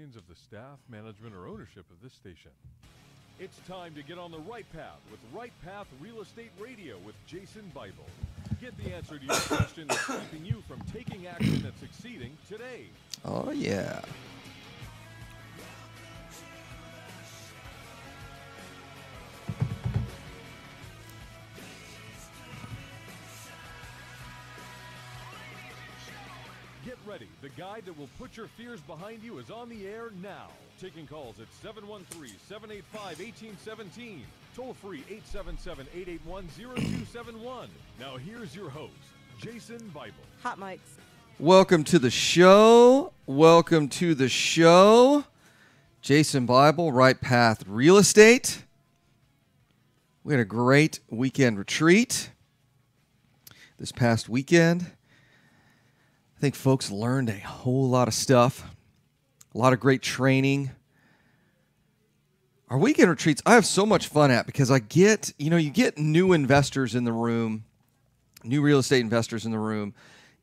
opinions of the staff, management, or ownership of this station. It's time to get on the right path with Right Path Real Estate Radio with Jason Bible. Get the answer to your question that's keeping you from taking action and succeeding today. Oh, yeah. Get ready. The guide that will put your fears behind you is on the air now. Taking calls at 713-785-1817. Toll free 877-881-0271. Now here's your host, Jason Bible. Hot mics. Welcome to the show. Welcome to the show. Jason Bible, Right Path Real Estate. We had a great weekend retreat this past weekend. I think folks learned a whole lot of stuff, a lot of great training. Our weekend retreats, I have so much fun at because I get, you get new investors in the room, new real estate investors in the room,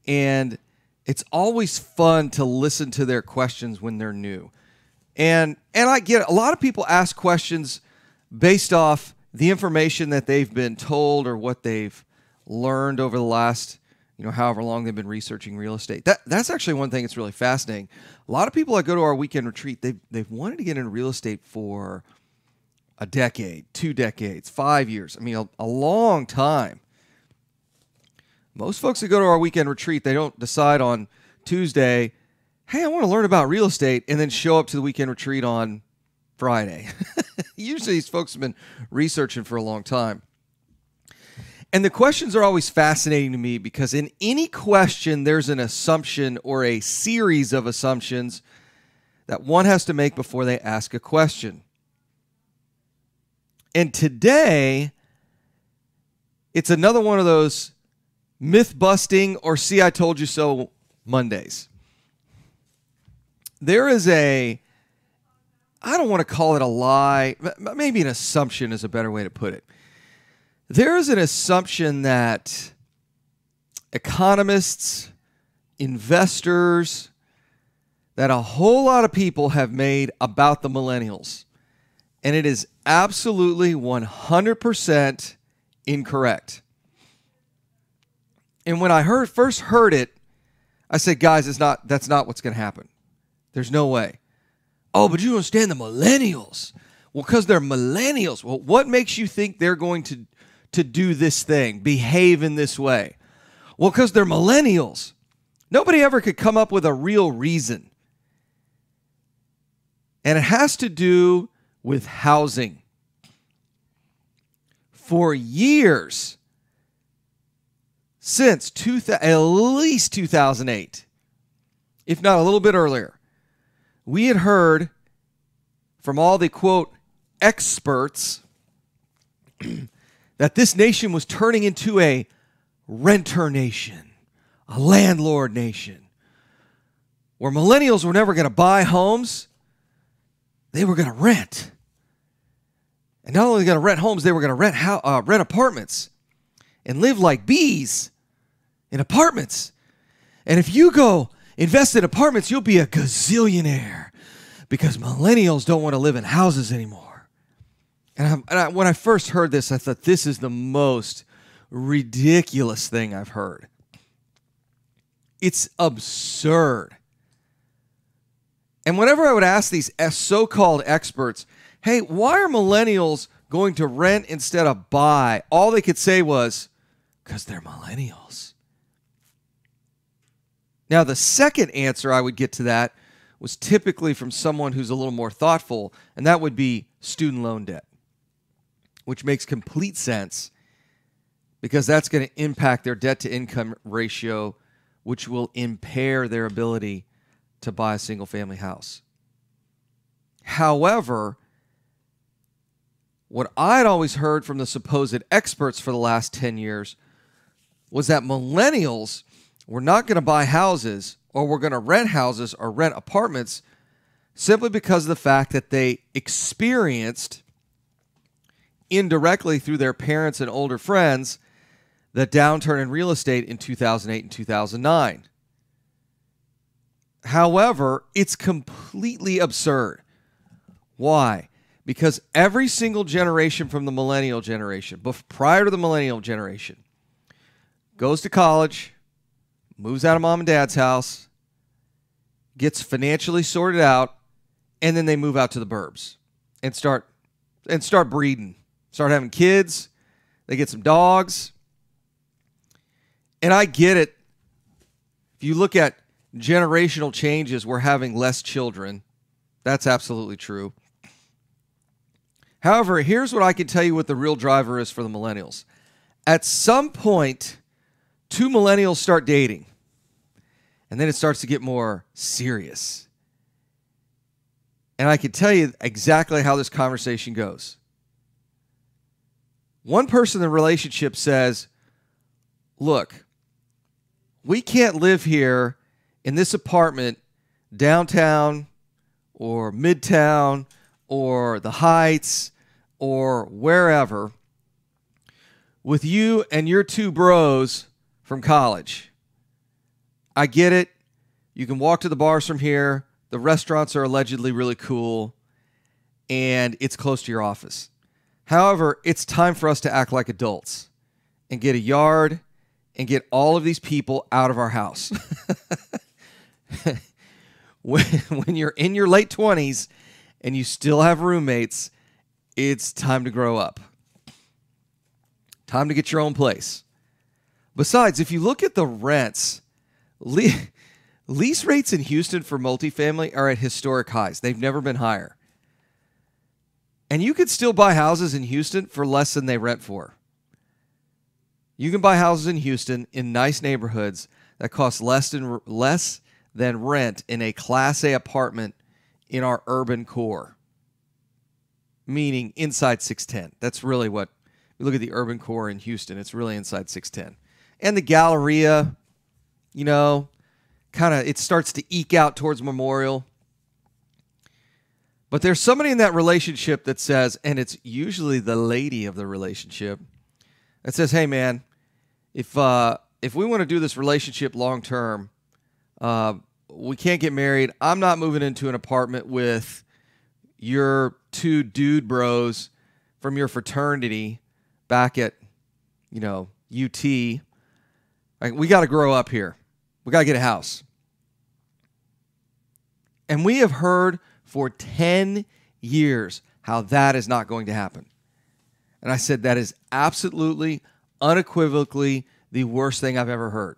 and it's always fun to listen to their questions when they're new. And I get a lot of people ask questions based off the information that they've been told or what they've learned over the last however long they've been researching real estate. That's actually one thing that's really fascinating. A lot of people that go to our weekend retreat, they've wanted to get into real estate for a decade, 2 decades, 5 years. I mean, a long time. Most folks that go to our weekend retreat, they don't decide on Tuesday, hey, I want to learn about real estate, and then show up to the weekend retreat on Friday. Usually these folks have been researching for a long time. And the questions are always fascinating to me because in any question, there's an assumption or a series of assumptions that one has to make before they ask a question. And today, it's another one of those myth-busting or see I told you so Mondays. There is I don't want to call it a lie, maybe an assumption is a better way to put it. There is an assumption that economists, investors, that a whole lot of people have made about the millennials. And it is absolutely 100% incorrect. And when I first heard it, I said, guys, that's not what's going to happen. There's no way. Oh, but you don't understand the millennials. Well, because they're millennials. Well, what makes you think they're going to do this thing, behave in this way? Well, because they're millennials. Nobody ever could come up with a real reason. And it has to do with housing. For years, since at least 2008, if not a little bit earlier, we had heard from all the, quote, experts that this nation was turning into a renter nation, a landlord nation, where millennials were never going to buy homes, they were going to rent. And not only going to rent homes, they were going to rent apartments and live like bees in apartments. And if you go invest in apartments, you'll be a gazillionaire because millennials don't want to live in houses anymore. And when I first heard this, I thought, this is the most ridiculous thing I've heard. It's absurd. And whenever I would ask these so-called experts, hey, why are millennials going to rent instead of buy? All they could say was, because they're millennials. Now, the second answer I would get to that was typically from someone who's a little more thoughtful, and that would be student loan debt, which makes complete sense because that's going to impact their debt-to-income ratio, which will impair their ability to buy a single-family house. However, what I'd always heard from the supposed experts for the last 10 years was that millennials were not going to buy houses or were going to rent houses or rent apartments simply because of the fact that they experienced indirectly through their parents and older friends the downturn in real estate in 2008 and 2009. However, it's completely absurd. Why? Because every single generation from the millennial generation, prior to the millennial generation, goes to college, moves out of mom and dad's house, gets financially sorted out, and then they move out to the burbs and start breeding, start having kids. They get some dogs. And I get it. If you look at generational changes, we're having less children. That's absolutely true. However, here's what I can tell you what the real driver is for the millennials. At some point, two millennials start dating. And then it starts to get more serious. And I can tell you exactly how this conversation goes. One person in the relationship says, look, we can't live here in this apartment downtown or midtown or the Heights or wherever with you and your two bros from college. I get it. You can walk to the bars from here. The restaurants are allegedly really cool, and it's close to your office. However, it's time for us to act like adults and get a yard and get all of these people out of our house. When you're in your late 20s and you still have roommates, it's time to grow up. Time to get your own place. Besides, if you look at the rents, lease rates in Houston for multifamily are at historic highs. They've never been higher. And you could still buy houses in Houston for less than they rent for. You can buy houses in Houston in nice neighborhoods that cost less than rent in a Class A apartment in our urban core, meaning inside 610. That's really what, you look at the urban core in Houston, it's really inside 610. And the Galleria, it starts to eke out towards Memorial. But there's somebody in that relationship that says, and it's usually the lady of the relationship, that says, hey, man, if we want to do this relationship long term, we can't get married. I'm not moving into an apartment with your two dude bros from your fraternity back at, UT. We got to grow up here. We got to get a house. And we have heard for 10 years how that is not going to happen. And I said, that is absolutely, unequivocally the worst thing I've ever heard.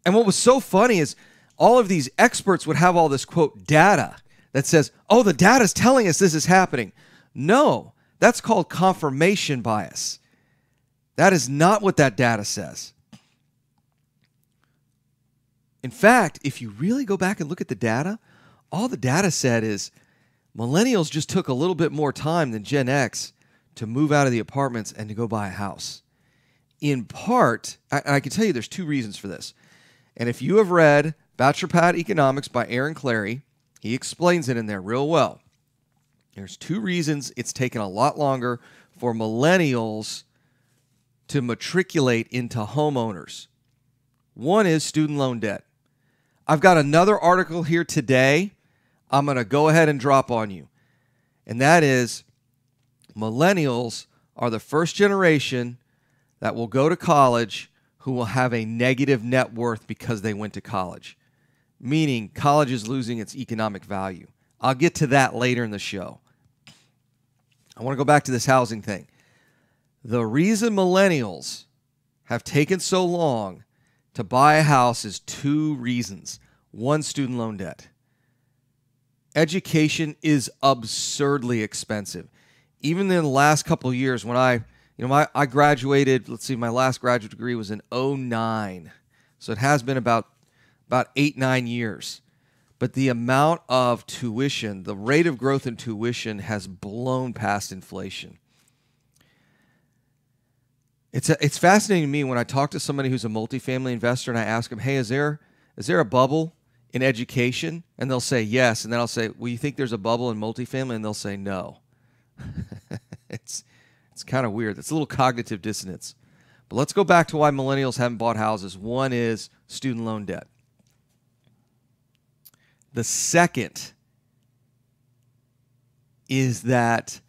And what was so funny is all of these experts would have all this, quote, data that says, oh, the data's telling us this is happening. No, that's called confirmation bias. That is not what that data says. In fact, if you really go back and look at the data, all the data said is millennials just took a little bit more time than Gen X to move out of the apartments and to go buy a house. In part, I can tell you there's two reasons for this. And if you have read Bachelor Pad Economics by Aaron Clary, he explains it in there real well. There's two reasons it's taken a lot longer for millennials to matriculate into homeowners. One is student loan debt. I've got another article here today I'm going to go ahead and drop on you. And that is millennials are the first generation that will go to college who will have a negative net worth because they went to college, meaning college is losing its economic value. I'll get to that later in the show. I want to go back to this housing thing. The reason millennials have taken so long to buy a house is two reasons. One, student loan debt. Education is absurdly expensive. Even in the last couple of years when I graduated, my last graduate degree was in 2009. So it has been about 8-9 years. But the amount of tuition, the rate of growth in tuition has blown past inflation. It's fascinating to me when I talk to somebody who's a multifamily investor and I ask them, hey, is there a bubble in education? And they'll say yes. And then I'll say, well, you think there's a bubble in multifamily? And they'll say no. It's kind of weird. It's a little cognitive dissonance. But let's go back to why millennials haven't bought houses. One is student loan debt. The second is that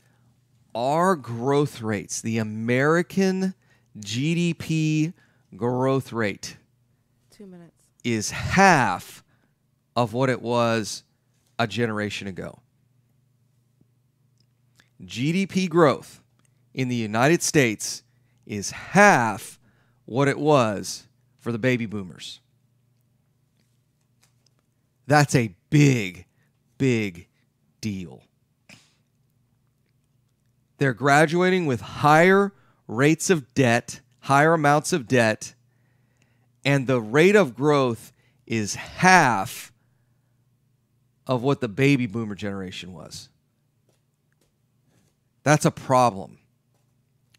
our growth rates, the American GDP growth rate, 2 minutes, is half of what it was a generation ago. GDP growth in the United States is half what it was for the baby boomers. That's a big, big deal. They're graduating with higher rates of debt, higher amounts of debt, and the rate of growth is half of what the baby boomer generation was. That's a problem.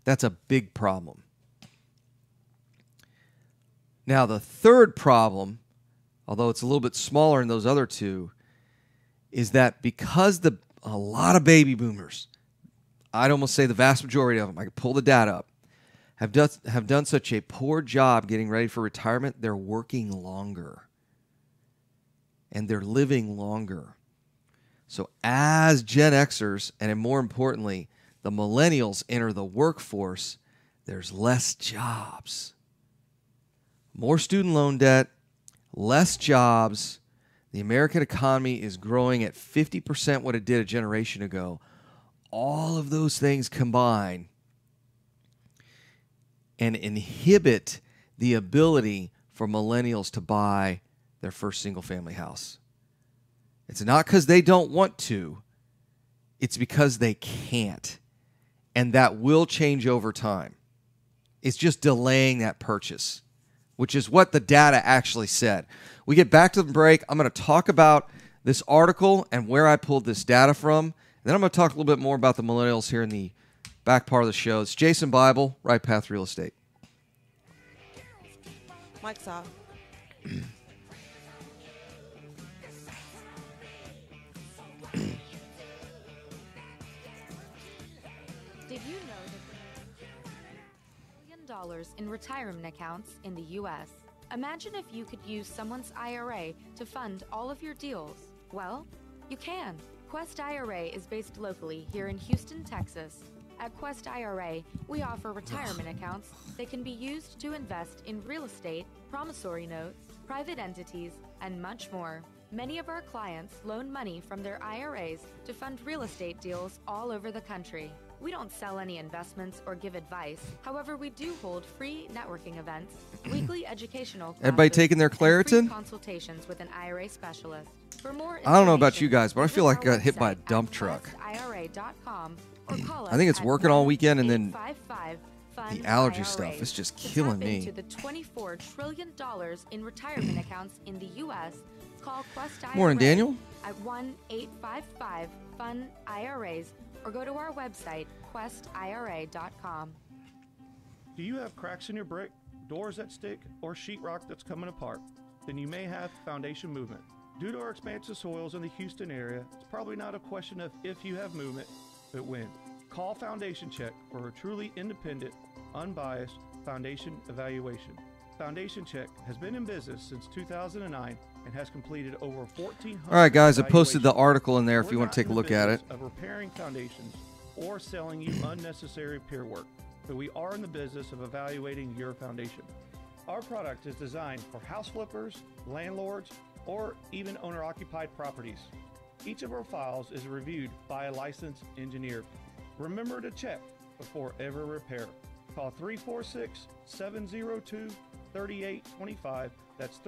That's a big problem. Now, the third problem, although it's a little bit smaller in those other two, is that because a lot of baby boomers, I'd almost say the vast majority of them, I could pull the data up, have done such a poor job getting ready for retirement, they're working longer. And they're living longer. So as Gen Xers, and more importantly, the millennials enter the workforce, there's less jobs. More student loan debt, less jobs. The American economy is growing at 50% what it did a generation ago. All of those things combine and inhibit the ability for millennials to buy their first single-family house. It's not because they don't want to. It's because they can't. And that will change over time. It's just delaying that purchase, which is what the data actually said. We get back to the break. I'm going to talk about this article and where I pulled this data from. And then I'm going to talk a little bit more about the millennials here in the back part of the show. It's Jason Bible, Right Path Real Estate. Mike's off. Did you know that there are $1 billion in retirement accounts in the U.S.? Imagine if you could use someone's IRA to fund all of your deals. Well, you can. Quest IRA is based locally here in Houston, Texas. At Quest IRA, we offer retirement accounts that can be used to invest in real estate, promissory notes, private entities, and much more. Many of our clients loan money from their IRAs to fund real estate deals all over the country. We don't sell any investments or give advice. However, we do hold free networking events, weekly educational classes, Everybody taking their Claritin? and free consultations with an IRA specialist. For more I don't know about you information, guys, but I feel like I got hit by a visit our dump website truck. at questira.com or call I think us it's at working all weekend, and then 1-855-FUN the allergy IRA stuff is just to killing tap me. into the $24 trillion in retirement accounts in the U.S. Call Quest IRA Morning, Daniel. at 1-855-FUN-IRAs or go to our website, questira.com. Do you have cracks in your brick, doors that stick, or sheetrock that's coming apart? Then you may have foundation movement. Due to our expansive soils in the Houston area, it's probably not a question of if you have movement, but when. Call Foundation Check for a truly independent, unbiased foundation evaluation. Foundation Check has been in business since 2009 and has completed over 1,400. All right, guys, I posted the evaluations. article in there if We're you want not to take a in the look at it. business of repairing foundations or selling you unnecessary peer work, but we are in the business of evaluating your foundation. Our product is designed for house flippers, landlords, or even owner-occupied properties. Each of our files is reviewed by a licensed engineer. Remember to check before ever repair. Call 346-702-3825. That's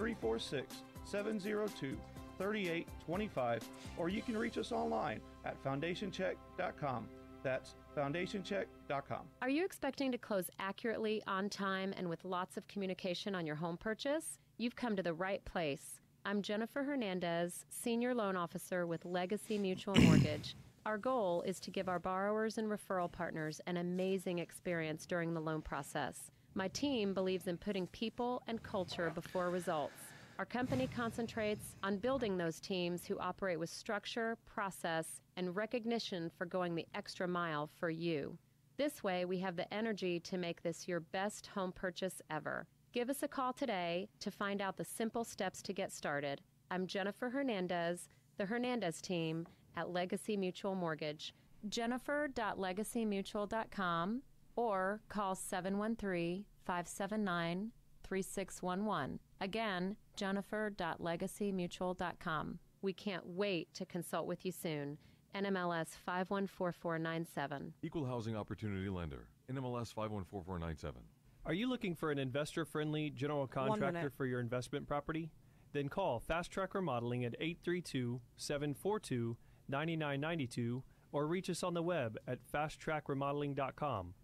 346-702-3825. Or you can reach us online at foundationcheck.com. That's foundationcheck.com. Are you expecting to close accurately, on time, and with lots of communication on your home purchase? You've come to the right place. I'm Jennifer Hernandez, Senior Loan Officer with Legacy Mutual Mortgage. Our goal is to give our borrowers and referral partners an amazing experience during the loan process. My team believes in putting people and culture before results. Our company concentrates on building those teams who operate with structure, process, and recognition for going the extra mile for you. This way, we have the energy to make this your best home purchase ever. Give us a call today to find out the simple steps to get started. I'm Jennifer Hernandez, the Hernandez team at Legacy Mutual Mortgage. Jennifer.legacymutual.com or call 713-579-3611. Again, Jennifer.legacymutual.com. We can't wait to consult with you soon. NMLS 514497. Equal Housing Opportunity Lender. NMLS 514497. Are you looking for an investor-friendly general contractor for your investment property? Then call Fast Track Remodeling at 832-742-9992 or reach us on the web at fasttrackremodeling.com.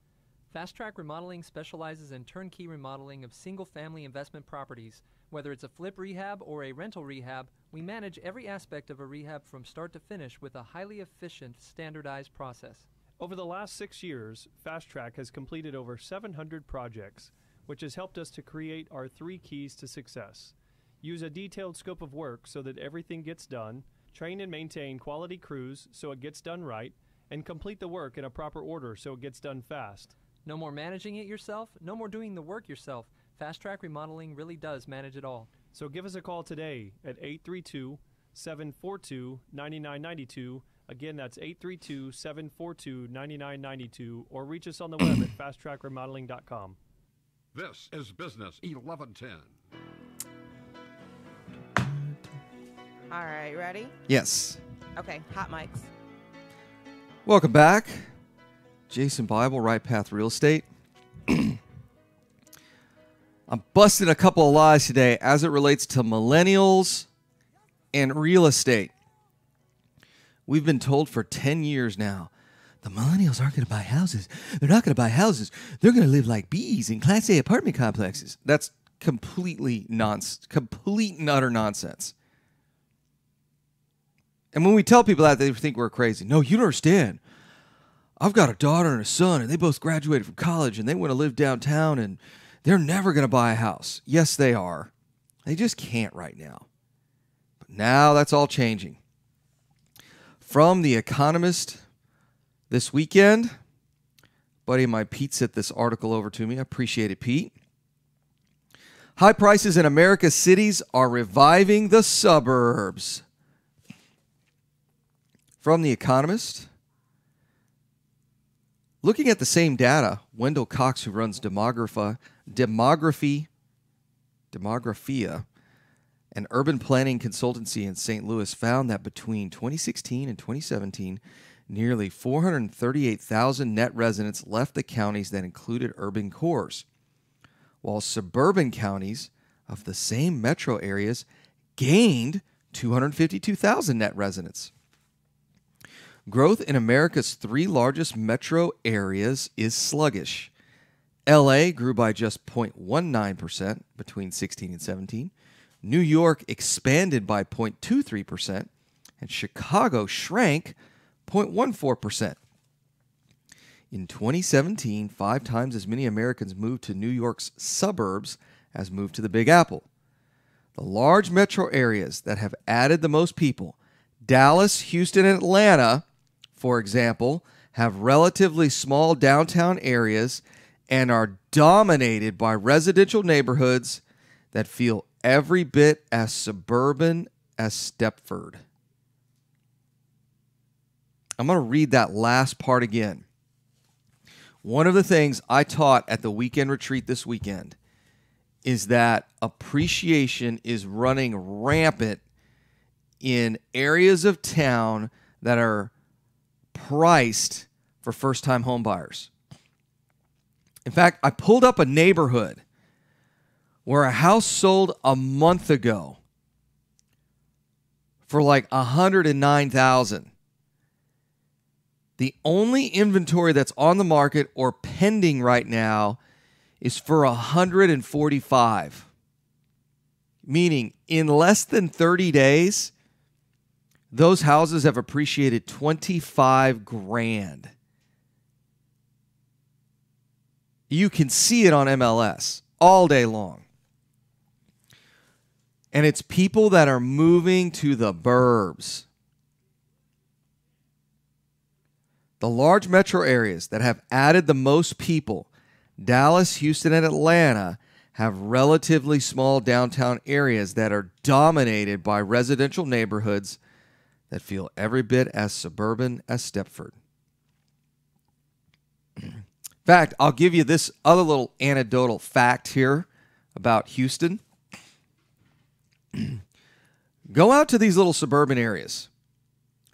Fast Track Remodeling specializes in turnkey remodeling of single-family investment properties. Whether it's a flip rehab or a rental rehab, we manage every aspect of a rehab from start to finish with a highly efficient, standardized process. Over the last 6 years, Fast Track has completed over 700 projects, which has helped us to create our 3 keys to success. Use a detailed scope of work so that everything gets done, train and maintain quality crews so it gets done right, and complete the work in a proper order so it gets done fast. No more managing it yourself, no more doing the work yourself. Fast Track Remodeling really does manage it all. So give us a call today at 832-742-9992. Again, that's 832-742-9992, or reach us on the web at fasttrackremodeling.com. This is Business 1110. All right, ready? Yes. Okay, hot mics. Welcome back. Jason Bible, Right Path Real Estate. I'm busting a couple of lies today as it relates to millennials and real estate. We've been told for 10 years now, the millennials aren't going to buy houses. They're not going to buy houses. They're going to live like bees in Class A apartment complexes. That's complete and utter nonsense. And when we tell people that, they think we're crazy. No, you don't understand. I've got a daughter and a son, and they both graduated from college, and they want to live downtown, and they're never going to buy a house. Yes, they are. They just can't right now. But now that's all changing. From The Economist this weekend, a buddy of mine, Pete, sent this article over to me. I appreciate it, Pete. High prices in America's cities are reviving the suburbs. From The Economist, looking at the same data, Wendell Cox, who runs Demographia, an urban planning consultancy in St. Louis, found that between 2016 and 2017, nearly 438,000 net residents left the counties that included urban cores, while suburban counties of the same metro areas gained 252,000 net residents. Growth in America's 3 largest metro areas is sluggish. LA grew by just 0.19% between 16 and 17. New York expanded by 0.23%, and Chicago shrank 0.14%. In 2017, 5 times as many Americans moved to New York's suburbs as moved to the Big Apple. The large metro areas that have added the most people, Dallas, Houston, and Atlanta, for example, have relatively small downtown areas and are dominated by residential neighborhoods that feel every bit as suburban as Stepford. I'm going to read that last part again. One of the things I taught at the weekend retreat this weekend is that appreciation is running rampant in areas of town that are priced for first-time home buyers. In fact, I pulled up a neighborhood where a house sold a month ago for like $109,000. The only inventory that's on the market or pending right now is for $145,000. Meaning, in less than 30 days, those houses have appreciated $25,000. You can see it on MLS all day long. And it's people that are moving to the burbs. The large metro areas that have added the most people, Dallas, Houston, and Atlanta, have relatively small downtown areas that are dominated by residential neighborhoods that feel every bit as suburban as Stepford. In fact, I'll give you this other little anecdotal fact here about Houston. Go out to these little suburban areas.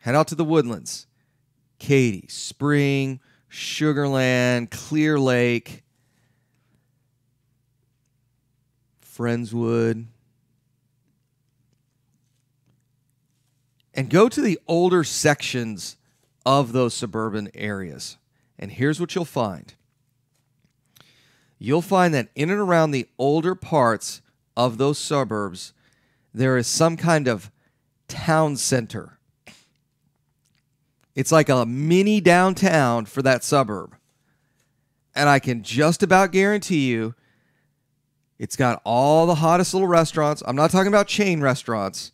Head out to the Woodlands, Katy, Spring, Sugarland, Clear Lake, Friendswood, and go to the older sections of those suburban areas. And here's what you'll find. You'll find that in and around the older parts of those suburbs, there is some kind of town center. It's like a mini downtown for that suburb. And I can just about guarantee you it's got all the hottest little restaurants. I'm not talking about chain restaurants.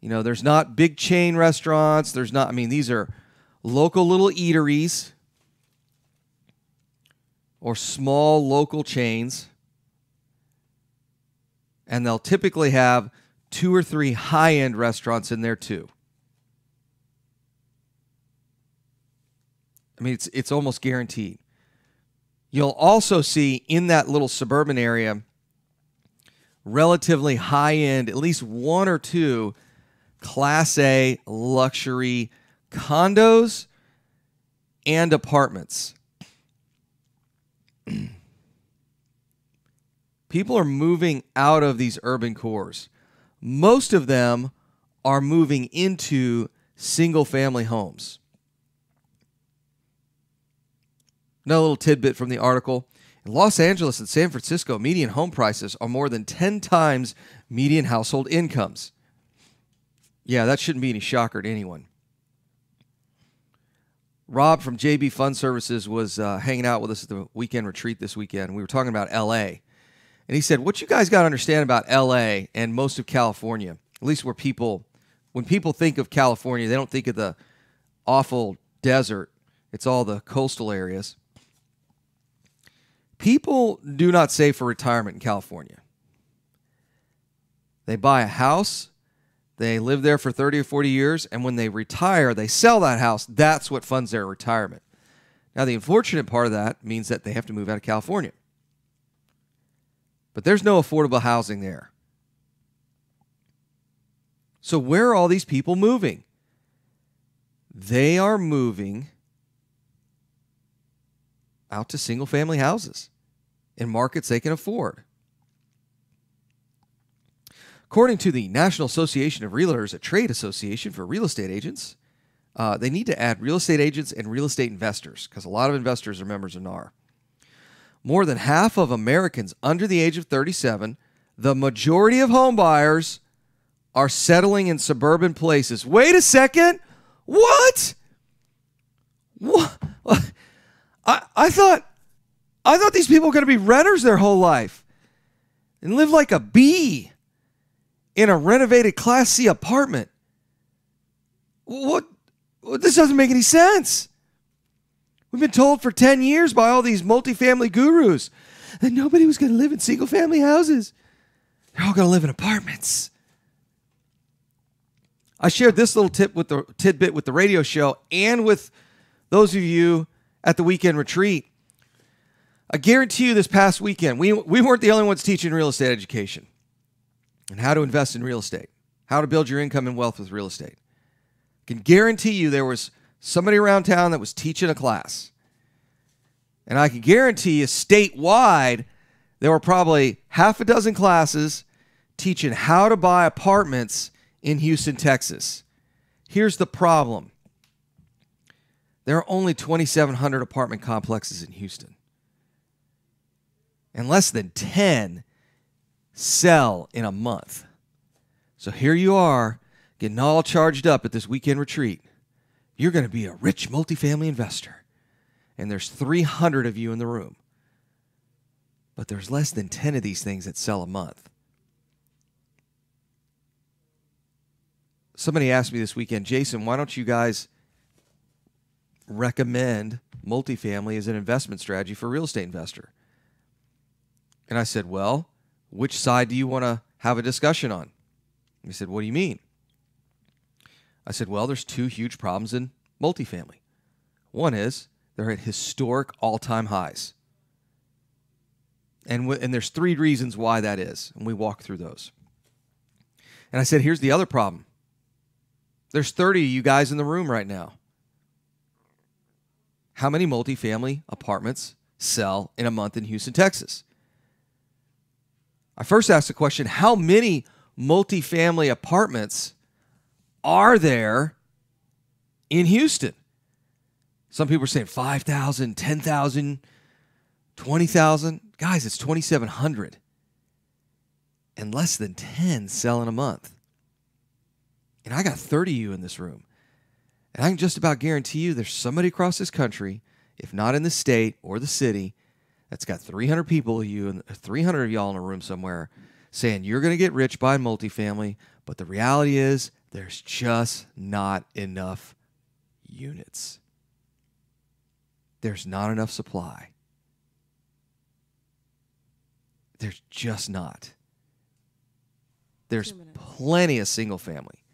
You know, there's not big chain restaurants. These are local little eateries or small local chains. And they'll typically have 2 or 3 high-end restaurants in there too. I mean, it's almost guaranteed. You'll also see in that little suburban area relatively high-end, at least 1 or 2 Class A luxury condos and apartments. People are moving out of these urban cores. Most of them are moving into single-family homes. Another little tidbit from the article. In Los Angeles and San Francisco, median home prices are more than 10 times median household incomes. Yeah, that shouldn't be any shocker to anyone. Rob from JB Fund Services was hanging out with us at the weekend retreat this weekend. We were talking about L.A., and he said, what you guys got to understand about L.A. and most of California, at least when people think of California, they don't think of the awful desert. It's all the coastal areas. People do not save for retirement in California. They buy a house, they live there for 30 or 40 years, and when they retire, they sell that house. That's what funds their retirement. Now, the unfortunate part of that means that they have to move out of California. But there's no affordable housing there. So where are all these people moving? They are moving out to single-family houses in markets they can afford. According to the National Association of Realtors, a trade association for real estate agents, they need to add real estate agents and real estate investors because a lot of investors are members of NAR. More than half of Americans under the age of 37, the majority of home buyers, are settling in suburban places. Wait a second. What? What? I thought these people were going to be renters their whole life and live like a bee in a renovated Class C apartment. What? This doesn't make any sense. We've been told for 10 years by all these multifamily gurus that nobody was going to live in single-family houses. They're all going to live in apartments. I shared this little tidbit with the radio show and with those of you at the weekend retreat. I guarantee you this past weekend, we weren't the only ones teaching real estate education and how to invest in real estate, how to build your income and wealth with real estate. I can guarantee you there was somebody around town that was teaching a class. And I can guarantee you statewide, there were probably half a dozen classes teaching how to buy apartments in Houston, Texas. Here's the problem. There are only 2,700 apartment complexes in Houston. And less than 10 sell in a month. So here you are, getting all charged up at this weekend retreat. You're going to be a rich multifamily investor. And there's 300 of you in the room. But there's less than 10 of these things that sell a month. Somebody asked me this weekend, Jason, why don't you guys recommend multifamily as an investment strategy for a real estate investor? And I said, well, which side do you want to have a discussion on? He said, what do you mean? I said, well, there's two huge problems in multifamily. One is they're at historic all-time highs. And there's three reasons why that is. And we walk through those. And I said, here's the other problem. There's 30 of you guys in the room right now. How many multifamily apartments sell in a month in Houston, Texas? I first asked the question, how many multifamily apartments are there in Houston? Some people are saying 5,000, 10,000, 20,000. Guys, it's 2,700. And less than 10 sell in a month. And I got 30 of you in this room. And I can just about guarantee you there's somebody across this country, if not in the state or the city, that's got 300 people of you and 300 of y'all in a room somewhere saying you're going to get rich buying multifamily, but the reality is there's just not enough units. There's not enough supply. There's just not. There's plenty of single family.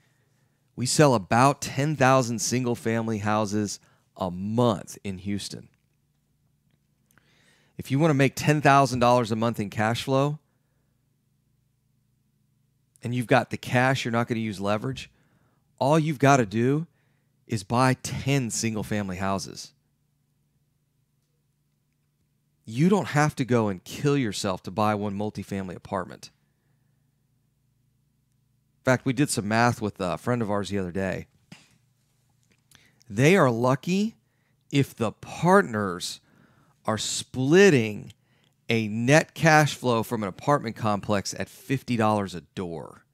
We sell about 10,000 single family houses a month in Houston. If you want to make $10,000 a month in cash flow, and you've got the cash, you're not going to use leverage, all you've got to do is buy 10 single family houses. You don't have to go and kill yourself to buy one multifamily apartment. In fact, we did some math with a friend of ours the other day. They are lucky if the partners are splitting a net cash flow from an apartment complex at $50 a door.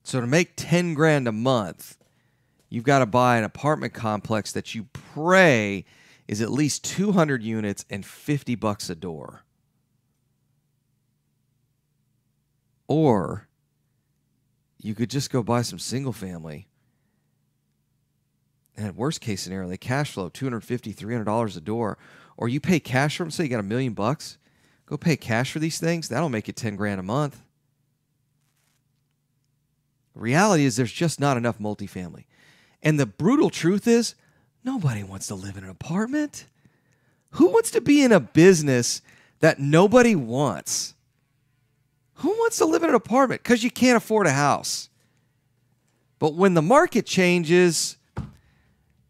So to make 10 grand a month, you've got to buy an apartment complex that you pray is at least 200 units and $50 a door. Or you could just go buy some single family. And at worst case scenario, they cash flow $250, $300 a door. Or you pay cash for them, say you got $1 million bucks. Go pay cash for these things. That'll make it 10 grand a month. The reality is there's just not enough multifamily. And the brutal truth is nobody wants to live in an apartment. Who wants to be in a business that nobody wants? Who wants to live in an apartment? Because you can't afford a house. But when the market changes,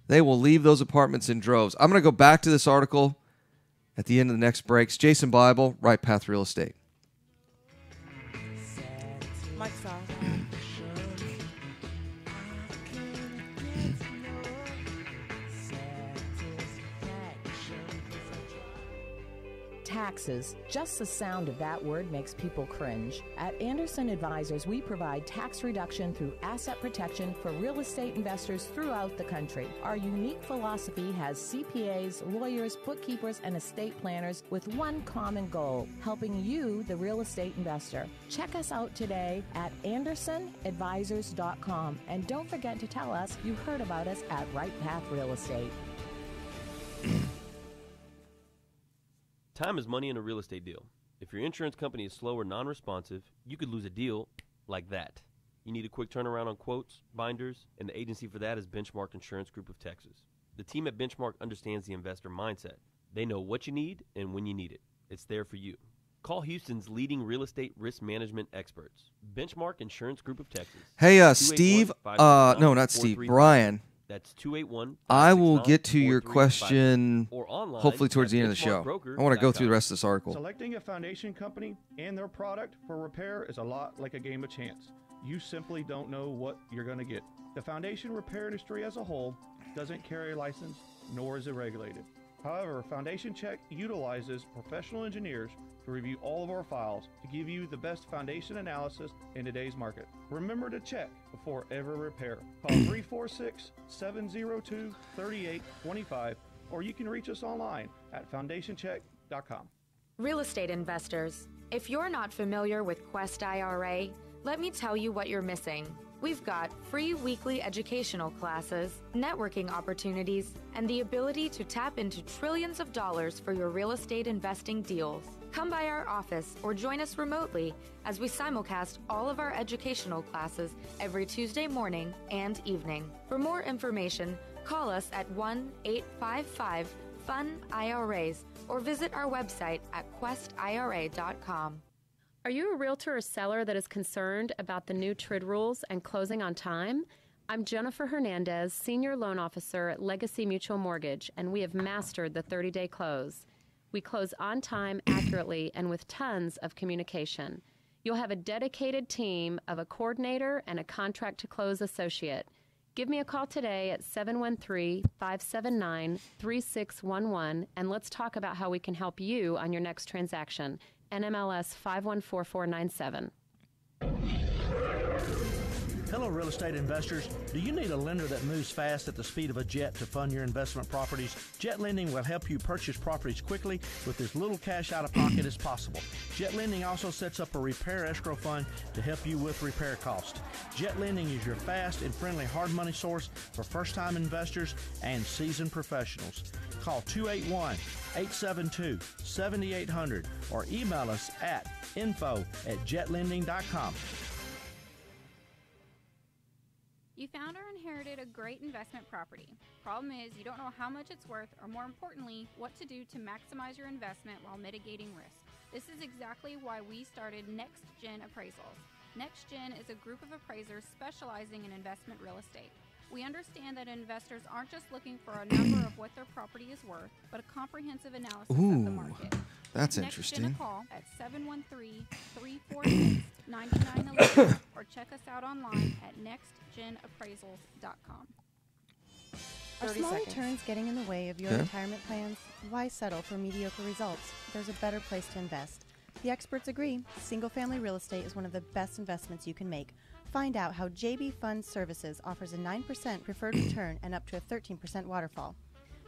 they will leave those apartments in droves. I'm going to go back to this article at the end of the next breaks. Jason Bible, Right Path Real Estate. Mike's off. Taxes. Just the sound of that word makes people cringe. At Anderson Advisors, we provide tax reduction through asset protection for real estate investors throughout the country. Our unique philosophy has CPAs, lawyers, bookkeepers, and estate planners with one common goal, helping you, the real estate investor. Check us out today at AndersonAdvisors.com, and don't forget to tell us you heard about us at Right Path Real Estate. Time is money in a real estate deal. If your insurance company is slow or non-responsive, you could lose a deal like that. You need a quick turnaround on quotes, binders, and the agency for that is Benchmark Insurance Group of Texas. The team at Benchmark understands the investor mindset. They know what you need and when you need it. It's there for you. Call Houston's leading real estate risk management experts. Benchmark Insurance Group of Texas. Hey, Steve. No, not Steve. Brian. That's 281. I will get to your question hopefully towards the end of the show. I want to go through the rest of this article. Selecting a foundation company and their product for repair is a lot like a game of chance. You simply don't know what you're going to get. The foundation repair industry as a whole doesn't carry a license, nor is it regulated. However, Foundation Check utilizes professional engineers to review all of our files to give you the best foundation analysis in today's market. Remember to check before every repair. Call 346-702-3825, or you can reach us online at foundationcheck.com. Real estate investors, if you're not familiar with Quest IRA, let me tell you what you're missing. We've got free weekly educational classes, networking opportunities, and the ability to tap into trillions of dollars for your real estate investing deals. Come by our office or join us remotely as we simulcast all of our educational classes every Tuesday morning and evening. For more information, call us at 1-855-FUN-IRAs or visit our website at questira.com. Are you a realtor or seller that is concerned about the new TRID rules and closing on time? I'm Jennifer Hernandez, Senior Loan Officer at Legacy Mutual Mortgage, and we have mastered the 30-day close. We close on time, accurately, and with tons of communication. You'll have a dedicated team of a coordinator and a contract-to-close associate. Give me a call today at 713-579-3611, and let's talk about how we can help you on your next transaction. NMLS 514497. Hello, real estate investors. Do you need a lender that moves fast at the speed of a jet to fund your investment properties? Jet Lending will help you purchase properties quickly with as little cash out of pocket as possible. Jet Lending also sets up a repair escrow fund to help you with repair costs. Jet Lending is your fast and friendly hard money source for first-time investors and seasoned professionals. Call 281-872-7800 or email us at info@jetlending.com. You found or inherited a great investment property. Problem is, you don't know how much it's worth, or more importantly, what to do to maximize your investment while mitigating risk. This is exactly why we started Next Gen Appraisals. Next Gen is a group of appraisers specializing in investment real estate. We understand that investors aren't just looking for a number of what their property is worth, but a comprehensive analysis of the market. That's Next interesting. Gen a call at 713-346-9911 or check us out online at nextgenappraisals.com. Are 30 small seconds. returns getting in the way of your retirement plans? Why settle for mediocre results? There's a better place to invest. The experts agree. Single-family real estate is one of the best investments you can make. Find out how JB Fund Services offers a 9% preferred return and up to a 13% waterfall.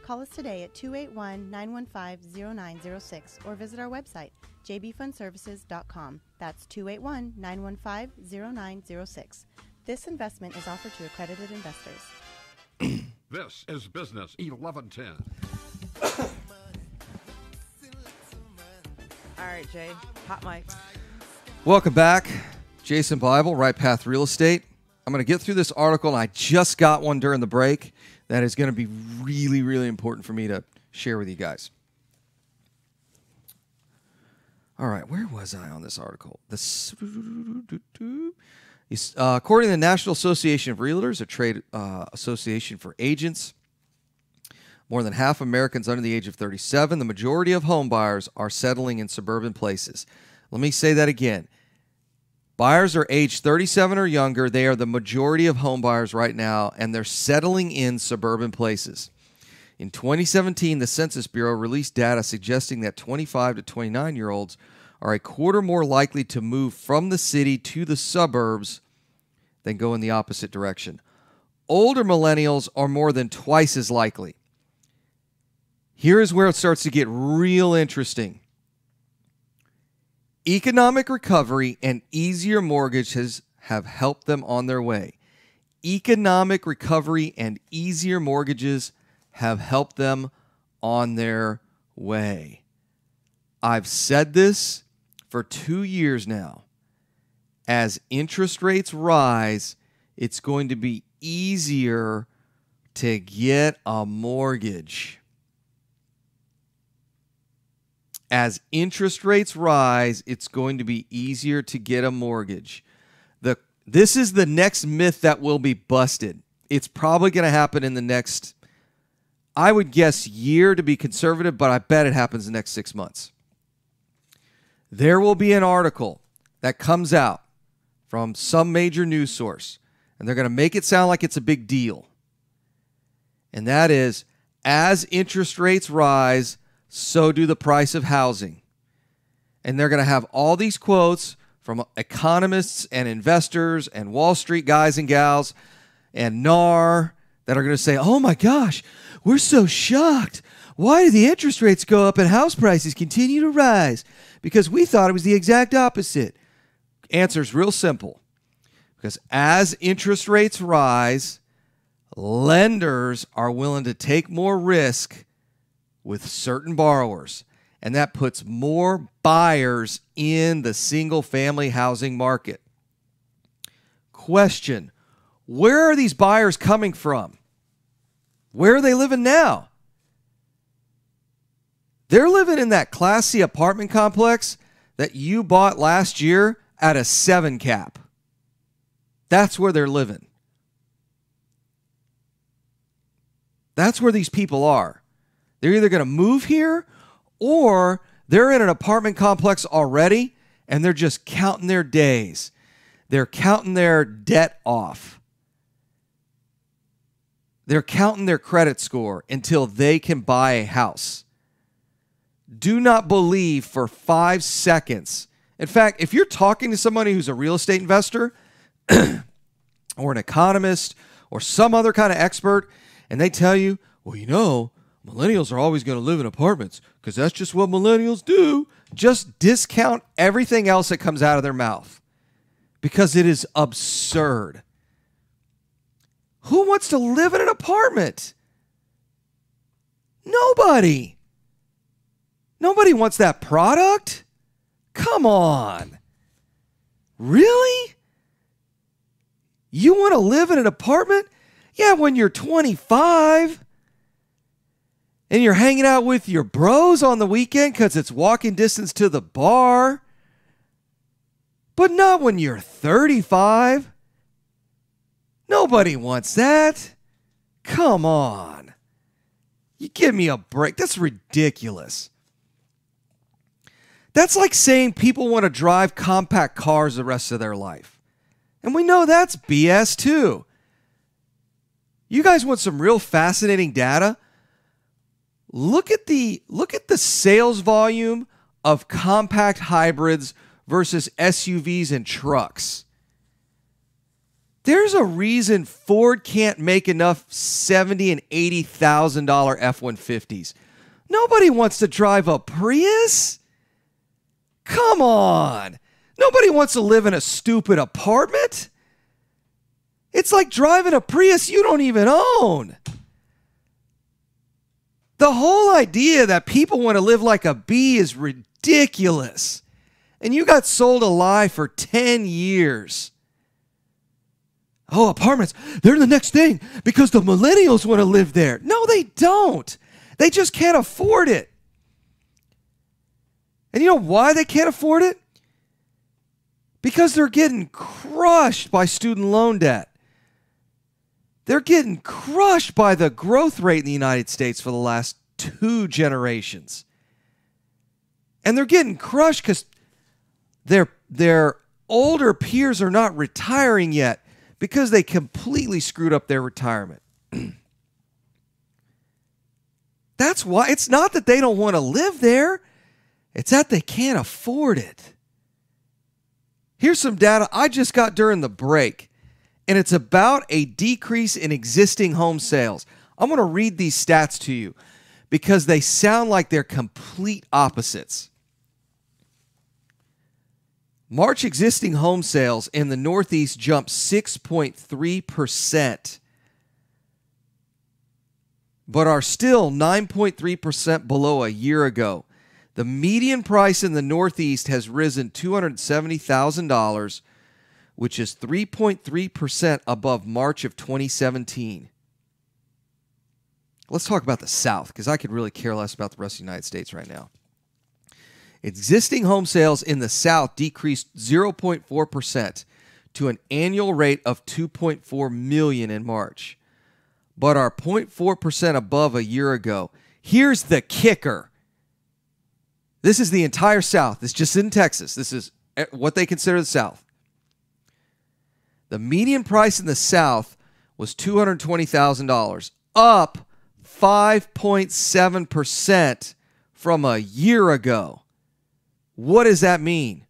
Call us today at 281-915-0906 or visit our website, jbfundservices.com. That's 281-915-0906. This investment is offered to accredited investors. This is Business 1110. All right, Jay. Hot mic. Welcome back. Jason Bible, Right Path Real Estate. I'm going to get through this article, and I just got one during the break that is going to be really, really important for me to share with you guys. All right, where was I on this article? According to the National Association of Realtors, a trade association for agents, more than half Americans under the age of 37, the majority of home buyers are settling in suburban places. Let me say that again. Buyers are age 37 or younger. They are the majority of home buyers right now, and they're settling in suburban places. In 2017, the Census Bureau released data suggesting that 25 to 29-year-olds are a quarter more likely to move from the city to the suburbs than go in the opposite direction. Older millennials are more than twice as likely. Here is where it starts to get real interesting. Economic recovery and easier mortgages have helped them on their way. Economic recovery and easier mortgages have helped them on their way. I've said this for 2 years now. As interest rates rise, it's going to be easier to get a mortgage. As interest rates rise, it's going to be easier to get a mortgage. This is the next myth that will be busted. It's probably going to happen in the next, I would guess, year to be conservative, but I bet it happens in the next 6 months. There will be an article that comes out from some major news source, and they're going to make it sound like it's a big deal. And that is, as interest rates rise, so do the price of housing. And they're going to have all these quotes from economists and investors and Wall Street guys and gals and NAR that are going to say, oh my gosh, we're so shocked. Why do the interest rates go up and house prices continue to rise? Because we thought it was the exact opposite. Answer's real simple. Because as interest rates rise, lenders are willing to take more risk with certain borrowers. And that puts more buyers in the single-family housing market. Question, where are these buyers coming from? Where are they living now? They're living in that Class C apartment complex that you bought last year at a 7 cap. That's where they're living. That's where these people are. They're either going to move here or they're in an apartment complex already and they're just counting their days. They're counting their debt off. They're counting their credit score until they can buy a house. Do not believe for 5 seconds. In fact, if you're talking to somebody who's a real estate investor or an economist or some other kind of expert, and they tell you, well, you know, millennials are always going to live in apartments because that's just what millennials do, just discount everything else that comes out of their mouth because it is absurd. Who wants to live in an apartment? Nobody. Nobody wants that product. Come on. Really? You want to live in an apartment? Yeah, when you're 25 and you're hanging out with your bros on the weekend because it's walking distance to the bar. But not when you're 35. Nobody wants that. Come on. You give me a break. That's ridiculous. That's like saying people want to drive compact cars the rest of their life. And we know that's BS too. You guys want some real fascinating data? Look at the sales volume of compact hybrids versus SUVs and trucks. There's a reason Ford can't make enough $70,000 and $80,000 F-150s. Nobody wants to drive a Prius. Come on. Nobody wants to live in a stupid apartment. It's like driving a Prius you don't even own. The whole idea that people want to live like a bee is ridiculous. And you got sold a lie for 10 years. Oh, apartments, they're the next thing because the millennials want to live there. No, they don't. They just can't afford it. And you know why they can't afford it? Because they're getting crushed by student loan debt. They're getting crushed by the growth rate in the United States for the last 2 generations. And they're getting crushed because their older peers are not retiring yet because they completely screwed up their retirement. That's why. It's not that they don't want to live there. It's that they can't afford it. Here's some data I just got during the break, and it's about a decrease in existing home sales. I'm going to read these stats to you because they sound like they're complete opposites. March existing home sales in the Northeast jumped 6.3%, but are still 9.3% below a year ago. The median price in the Northeast has risen $270,000, which is 3.3% above March of 2017. Let's talk about the South, because I could really care less about the rest of the United States right now. Existing home sales in the South decreased 0.4% to an annual rate of 2.4 million in March, but are 0.4% above a year ago. Here's the kicker. This is the entire South. This just in Texas. This is what they consider the South. The median price in the South was $220,000, up 5.7% from a year ago. What does that mean?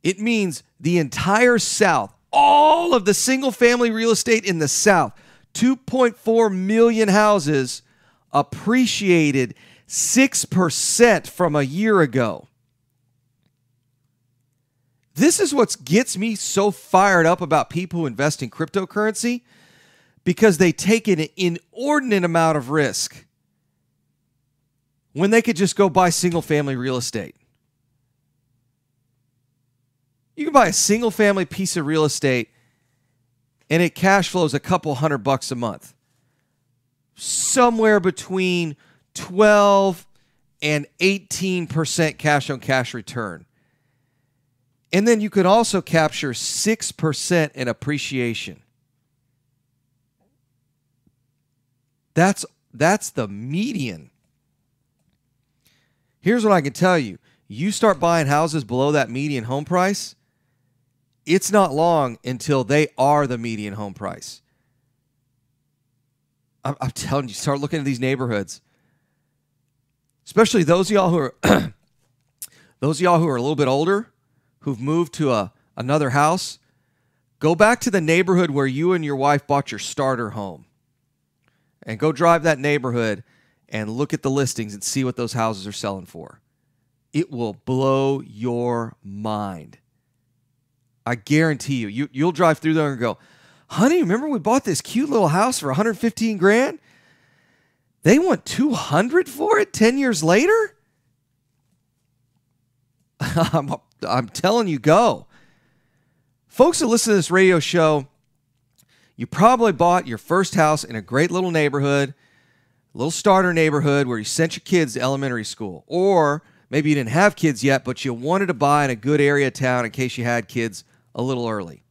It means the entire South, all of the single-family real estate in the South, 2.4 million houses, appreciated 6% from a year ago. This is what gets me so fired up about people who invest in cryptocurrency, because they take an inordinate amount of risk when they could just go buy single-family real estate. You can buy a single-family piece of real estate and it cash flows a couple $100 a month. Somewhere between 12 and 18% cash-on-cash return. And then you could also capture 6% in appreciation. That's the median. Here's what I can tell you. You start buying houses below that median home price, it's not long until they are the median home price. I'm telling you, start looking at these neighborhoods. Especially those of y'all who are those of y'all who are a little bit older, who've moved to another house. Go back to the neighborhood where you and your wife bought your starter home. And go drive that neighborhood and look at the listings and see what those houses are selling for. It will blow your mind. I guarantee you. You'll drive through there and go, honey, remember we bought this cute little house for $115,000? They want $200 for it 10 years later? I'm telling you, go. Folks that listen to this radio show, you probably bought your first house in a great little neighborhood, little starter neighborhood where you sent your kids to elementary school. Or maybe you didn't have kids yet, but you wanted to buy in a good area of town in case you had kids a little early.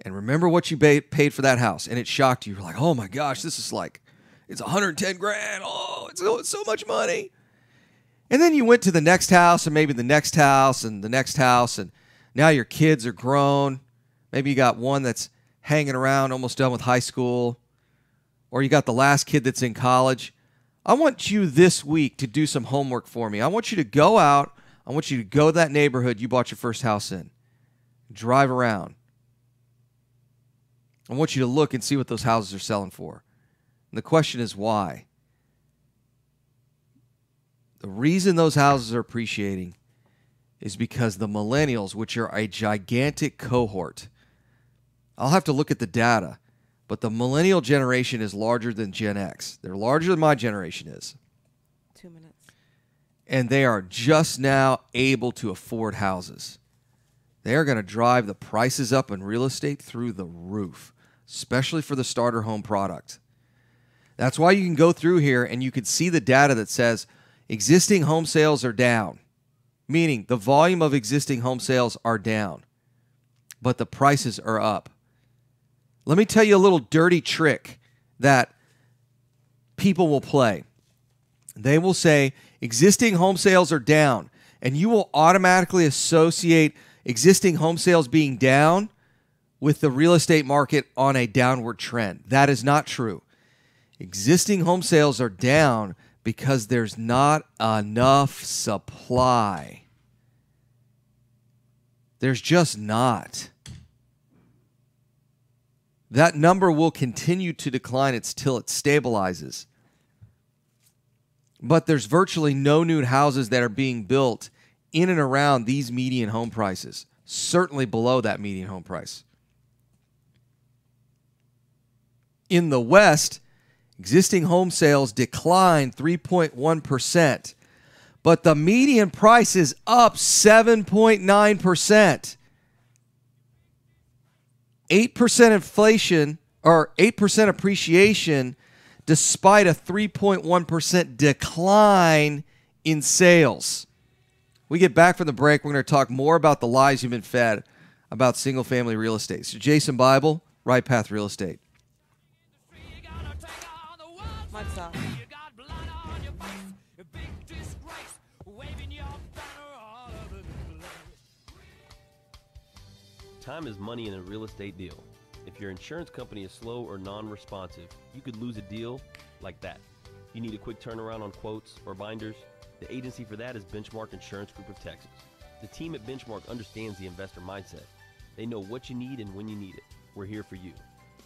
And remember what you paid for that house, and it shocked you. You're like, oh my gosh, this is like, it's $110,000. Oh, it's so much money. And then you went to the next house, and maybe the next house, and the next house, and now your kids are grown. Maybe you got one that's hanging around, almost done with high school, or you got the last kid that's in college. I want you this week to do some homework for me. I want you to go out. I want you to go to that neighborhood you bought your first house in. Drive around. I want you to look and see what those houses are selling for. And the question is why? The reason those houses are appreciating is because the millennials, which are a gigantic cohort, I'll have to look at the data, but the millennial generation is larger than Gen X. They're larger than my generation is. 2 minutes. And they are just now able to afford houses. They are going to drive the prices up in real estate through the roof, especially for the starter home product. That's why you can go through here and you can see the data that says existing home sales are down, meaning the volume of existing home sales are down, but the prices are up. Let me tell you a little dirty trick that people will play. They will say existing home sales are down, and you will automatically associate existing home sales being down with the real estate market on a downward trend. That is not true. Existing home sales are down because there's not enough supply. There's just not. That number will continue to decline until it stabilizes. But there's virtually no new houses that are being built in and around these median home prices, certainly below that median home price. In the West, existing home sales declined 3.1%, but the median price is up 7.9%. 8% inflation, or 8% appreciation, despite a 3.1% decline in sales. We get back from the break, we're going to talk more about the lies you've been fed about single-family real estate. So Jason Bible, Right Path Real Estate. What's up? Time is money in a real estate deal. If your insurance company is slow or non-responsive, you could lose a deal like that. You need a quick turnaround on quotes or binders? The agency for that is Benchmark Insurance Group of Texas. The team at Benchmark understands the investor mindset. They know what you need and when you need it. We're here for you.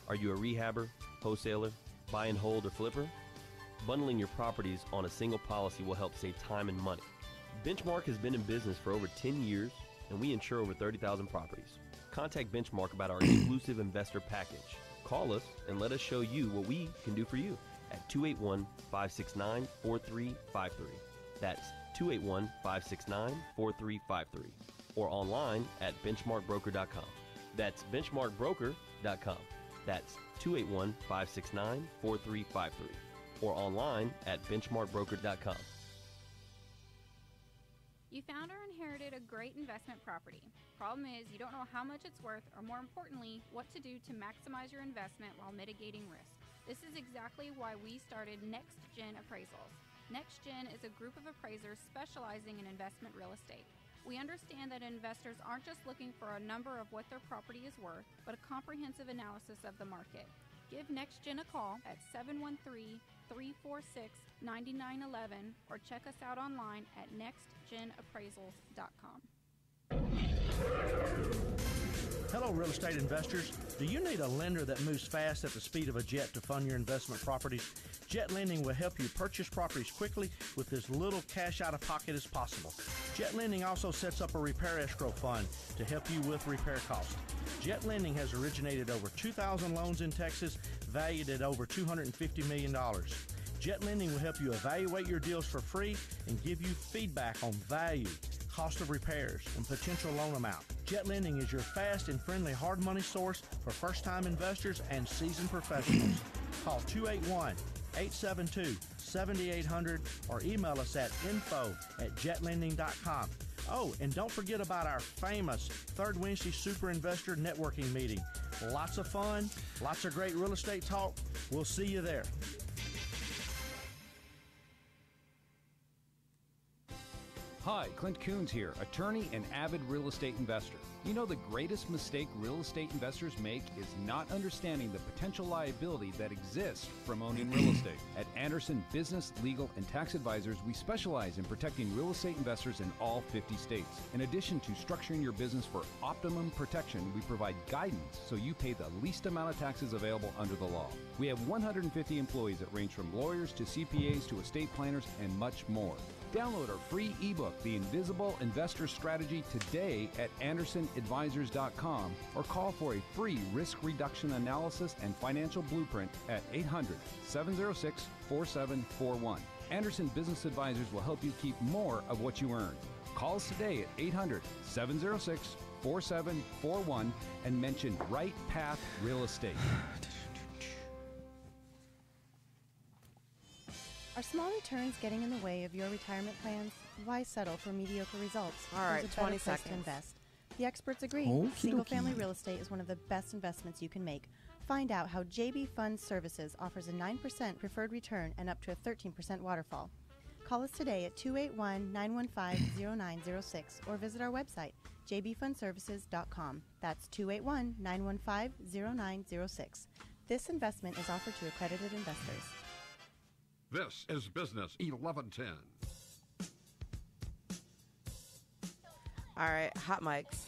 Are you a rehabber, wholesaler, buy and hold, or flipper? Bundling your properties on a single policy will help save time and money. Benchmark has been in business for over 10 years and we insure over 30,000 properties. Contact Benchmark about our exclusive investor package. Call us and let us show you what we can do for you at 281-569-4353. That's 281-569-4353. Or online at benchmarkbroker.com. That's benchmarkbroker.com. That's 281-569-4353. Or online at benchmarkbroker.com. You found or inherited a great investment property. Problem is, you don't know how much it's worth, or more importantly, what to do to maximize your investment while mitigating risk. This is exactly why we started Next Gen Appraisals. Next Gen is a group of appraisers specializing in investment real estate. We understand that investors aren't just looking for a number of what their property is worth, but a comprehensive analysis of the market. Give Next Gen a call at 713-346-9911 or check us out online at nextgenappraisals.com. Hello, real estate investors. Do you need a lender that moves fast at the speed of a jet to fund your investment properties? Jet Lending will help you purchase properties quickly with as little cash out of pocket as possible. Jet Lending also sets up a repair escrow fund to help you with repair costs. Jet Lending has originated over 2,000 loans in Texas, valued at over $250 million. Jet Lending will help you evaluate your deals for free and give you feedback on value, cost of repairs, and potential loan amount. Jet Lending is your fast and friendly hard money source for first-time investors and seasoned professionals. Call 281-872-7800 or email us at info@jetlending.com. Oh, and don't forget about our famous Third Wednesday Super Investor Networking Meeting. Lots of fun, lots of great real estate talk. We'll see you there. Hi, Clint Coons here, attorney and avid real estate investor. You know the greatest mistake real estate investors make is not understanding the potential liability that exists from owning real estate. At Anderson Business, Legal, and Tax Advisors, we specialize in protecting real estate investors in all 50 states. In addition to structuring your business for optimum protection, we provide guidance so you pay the least amount of taxes available under the law. We have 150 employees that range from lawyers to CPAs to estate planners and much more. Download our free ebook, The Invisible Investor Strategy, today at AndersonAdvisors.com or call for a free risk reduction analysis and financial blueprint at 800-706-4741. Anderson Business Advisors will help you keep more of what you earn. Call us today at 800-706-4741 and mention Right Path Real Estate. Are small returns getting in the way of your retirement plans? Why settle for mediocre results? All right, There's a 20 better place to seconds. invest. The experts agree. Okey Single-family dokey. real estate is one of the best investments you can make. Find out how JB Fund Services offers a 9% preferred return and up to a 13% waterfall. Call us today at 281-915-0906 or visit our website, jbfundservices.com. That's 281-915-0906. This investment is offered to accredited investors. This is Business 1110. All right, hot mics.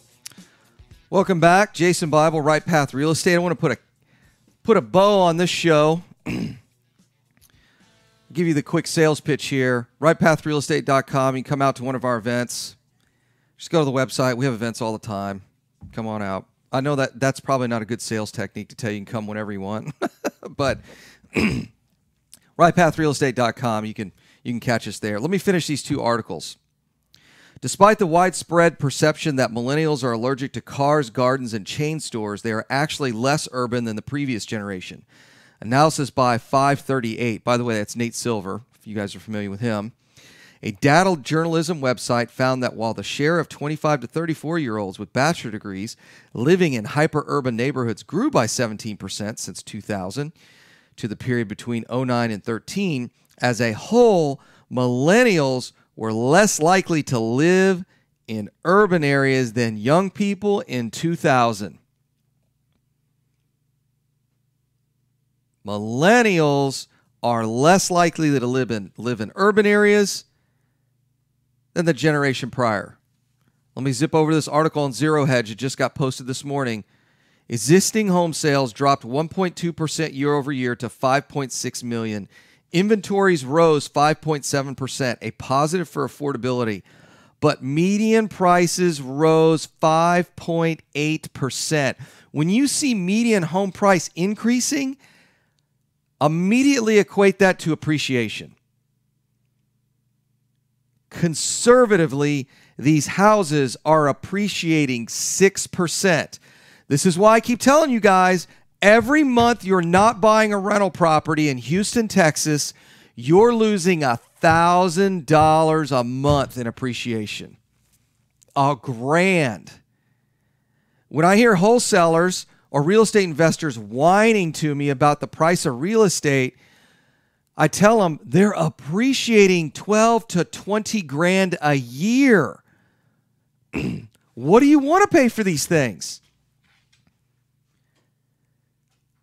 Welcome back, Jason Bible, Right Path Real Estate. I want to put a bow on this show. Give you the quick sales pitch here. RightPathRealEstate.com. You can come out to one of our events. Just go to the website. We have events all the time. Come on out. I know that's probably not a good sales technique to tell you can come whenever you want, but RightPathRealEstate.com. You can catch us there. Let me finish these two articles. Despite the widespread perception that millennials are allergic to cars, gardens, and chain stores, they are actually less urban than the previous generation. Analysis by 538. By the way, that's Nate Silver, if you guys are familiar with him. A data journalism website found that while the share of 25 to 34-year-olds with bachelor degrees living in hyper-urban neighborhoods grew by 17% since 2000 to the period between 09 and 13, as a whole, millennials were less likely to live in urban areas than young people in 2000. Millennials are less likely to live in urban areas than the generation prior. Let me zip over this article on Zero Hedge. It just got posted this morning. Existing home sales dropped 1.2% year over year to 5.6 million. Inventories rose 5.7%, a positive for affordability. but median prices rose 5.8%. When you see median home price increasing, immediately equate that to appreciation. Conservatively, these houses are appreciating 6%. This is why I keep telling you guys, every month you're not buying a rental property in Houston, Texas, you're losing $1,000 a month in appreciation. $1,000. When I hear wholesalers or real estate investors whining to me about the price of real estate, I tell them they're appreciating 12 to 20 grand a year. What do you want to pay for these things?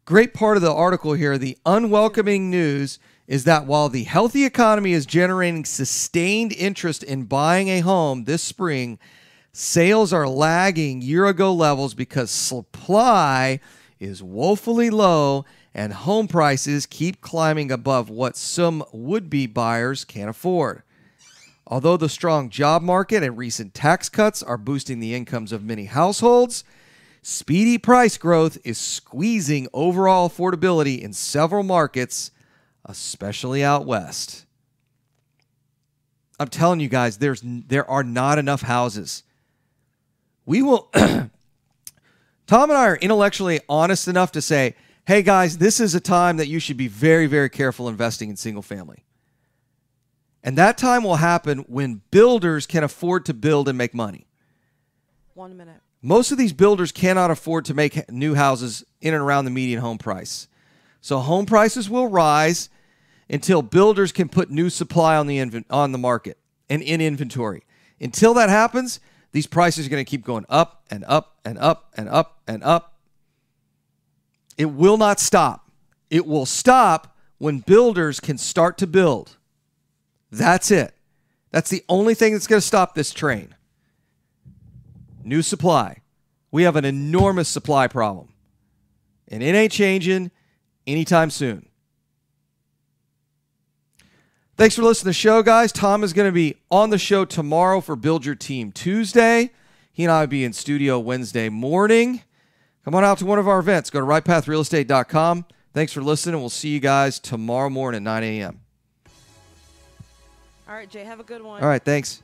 Great part of the article here, the unwelcoming news is that while the healthy economy is generating sustained interest in buying a home this spring, sales are lagging year-ago levels because supply is woefully low and home prices keep climbing above what some would-be buyers can't afford. Although the strong job market and recent tax cuts are boosting the incomes of many households, speedy price growth is squeezing overall affordability in several markets, especially out west. I'm telling you guys, there are not enough houses. We will Tom and I are intellectually honest enough to say, hey guys, this is a time that you should be very, very careful investing in single family. And that time will happen when builders can afford to build and make money. 1 minute. Most of these builders cannot afford to make new houses in and around the median home price. So home prices will rise until builders can put new supply on the market and in inventory. Until that happens, these prices are going to keep going up and up and up and up and up. It will not stop. It will stop when builders can start to build. That's it. That's the only thing that's going to stop this train. New supply. We have an enormous supply problem. And it ain't changing anytime soon. Thanks for listening to the show, guys. Tom is going to be on the show tomorrow for Build Your Team Tuesday. He and I will be in studio Wednesday morning. Come on out to one of our events. Go to rightpathrealestate.com. Thanks for listening. We'll see you guys tomorrow morning at 9 a.m. All right, Jay, have a good one. All right, thanks.